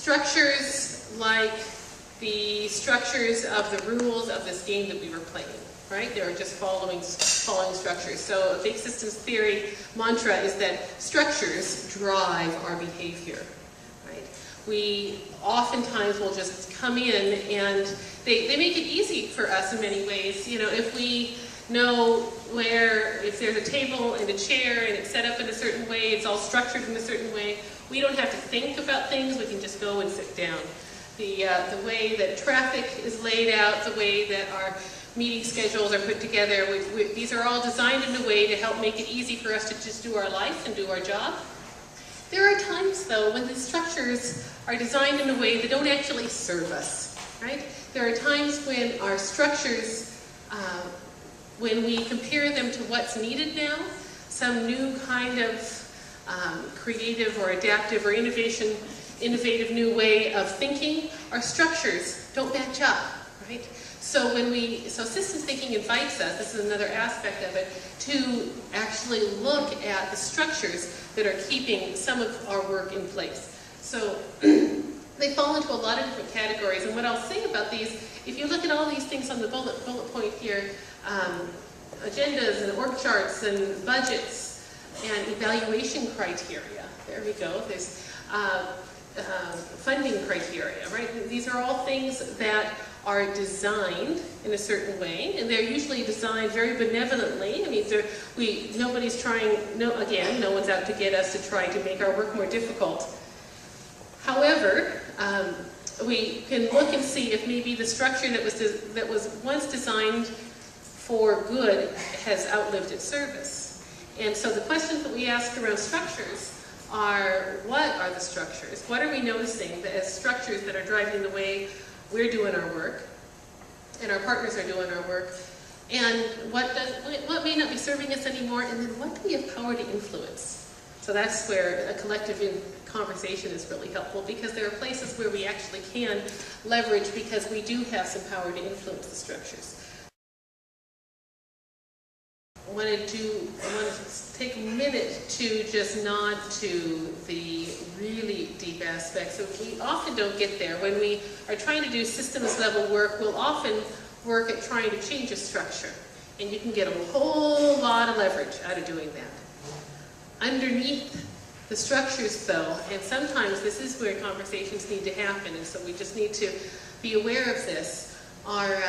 structures like the structures of the rules of this game that we were playing, right? They were just following structures. So a big systems theory mantra is that structures drive our behavior, right? We oftentimes will just come in and they make it easy for us in many ways. You know, if we know where, if there's a table and a chair and it's set up in a certain way, it's all structured in a certain way, we don't have to think about things, we can just go and sit down. The way that traffic is laid out, the way that our meeting schedules are put together, these are all designed in a way to help make it easy for us to just do our life and do our job. There are times, though, when the structures are designed in a way that don't actually serve us, right? There are times when our structures, when we compare them to what's needed now, some new kind of creative or adaptive or innovative new way of thinking, our structures don't match up, right? So so systems thinking invites us, this is another aspect of it, to actually look at the structures that are keeping some of our work in place. So they fall into a lot of different categories, and what I'll say about these, if you look at all these things on the bullet point here, agendas and org charts and budgets and evaluation criteria, there we go, there's funding criteria, right? These are all things that are designed in a certain way, and they're usually designed very benevolently. I mean, nobody's trying, no one's out to get us to try to make our work more difficult. However, we can look and see if maybe the structure that was once designed for good has outlived its service. And so the questions that we ask around structures are, what are the structures? What are we noticing as structures that are driving the way we're doing our work, and our partners are doing our work, and what may not be serving us anymore, and then what do we have power to influence? So that's where a collective conversation is really helpful, because there are places where we actually can leverage, because we do have some power to influence the structures. I want to take a minute to just nod to the really deep aspects. So we often don't get there. When we are trying to do systems level work, we'll often work at trying to change a structure. And you can get a whole lot of leverage out of doing that. Underneath the structures, though, and sometimes this is where conversations need to happen, and so we just need to be aware of this, our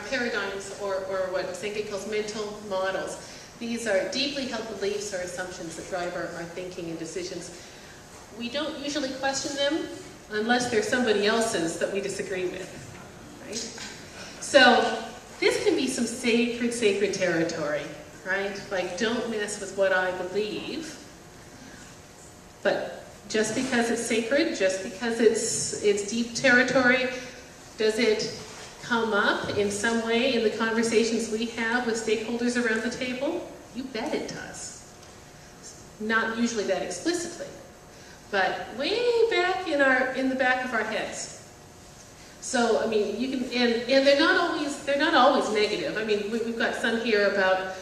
paradigms, or what Senke calls mental models. These are deeply held beliefs or assumptions that drive our thinking and decisions. We don't usually question them unless they're somebody else's that we disagree with, right? So this can be some sacred territory, right? Like, don't mess with what I believe. But just because it's sacred, just because it's deep territory, does it come up in some way in the conversations we have with stakeholders around the table? You bet it does. Not usually that explicitly, but way back in the back of our heads. So I mean, you can, and they're not always negative. I mean, we've got some here about,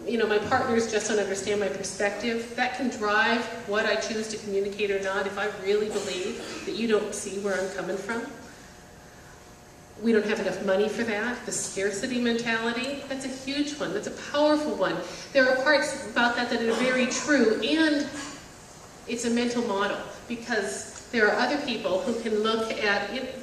you know, my partners just don't understand my perspective. That can drive what I choose to communicate or not. If I really believe that you don't see where I'm coming from. We don't have enough money for that. The scarcity mentality, that's a huge one. That's a powerful one. There are parts about that are very true, and it's a mental model, because there are other people who can look at it.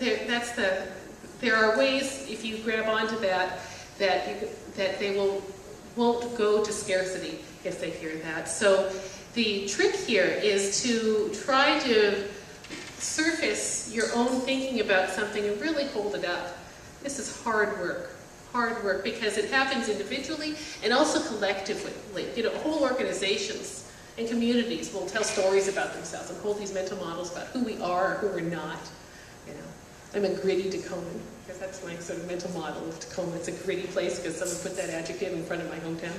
There are ways, if you grab onto that they won't go to scarcity if they hear that. So the trick here is to try to surface your own thinking about something and really hold it up. This is hard work, because it happens individually and also collectively. You know, whole organizations and communities will tell stories about themselves and hold these mental models about who we are or who we're not. You know, I'm a gritty Tacoman, because that's my sort of mental model of Tacoma. It's a gritty place because someone put that adjective in front of my hometown.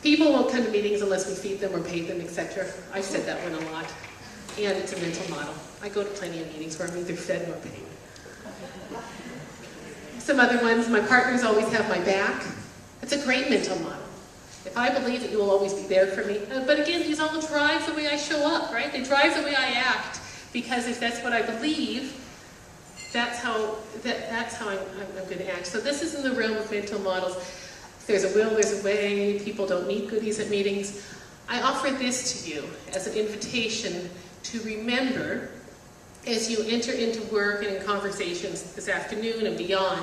People won't come to meetings unless we feed them or pay them, etc. I've said that one a lot. And it's a mental model. I go to plenty of meetings where I'm either fed nor paid. Some other ones, my partners always have my back. That's a great mental model. If I believe that you will always be there for me. But again, these all drive the way I show up, right? They drive the way I act. Because if that's what I believe, that's how I'm going to act. So this is in the realm of mental models. If there's a will, there's a way. People don't need goodies at meetings. I offer this to you as an invitation to remember as you enter into work and in conversations this afternoon and beyond.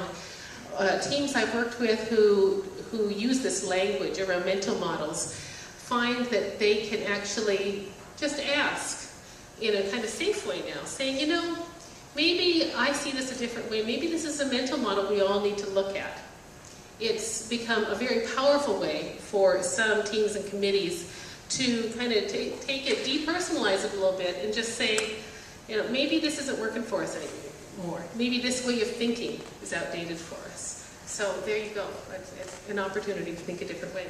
Teams I've worked with who use this language around mental models find that they can actually just ask in a kind of safe way now, saying, you know, maybe I see this a different way. Maybe this is a mental model we all need to look at. It's become a very powerful way for some teams and committees to kind of take it, depersonalize it a little bit, and just say, you know, maybe this isn't working for us anymore. Maybe this way of thinking is outdated for us. So there you go. It's an opportunity to think a different way.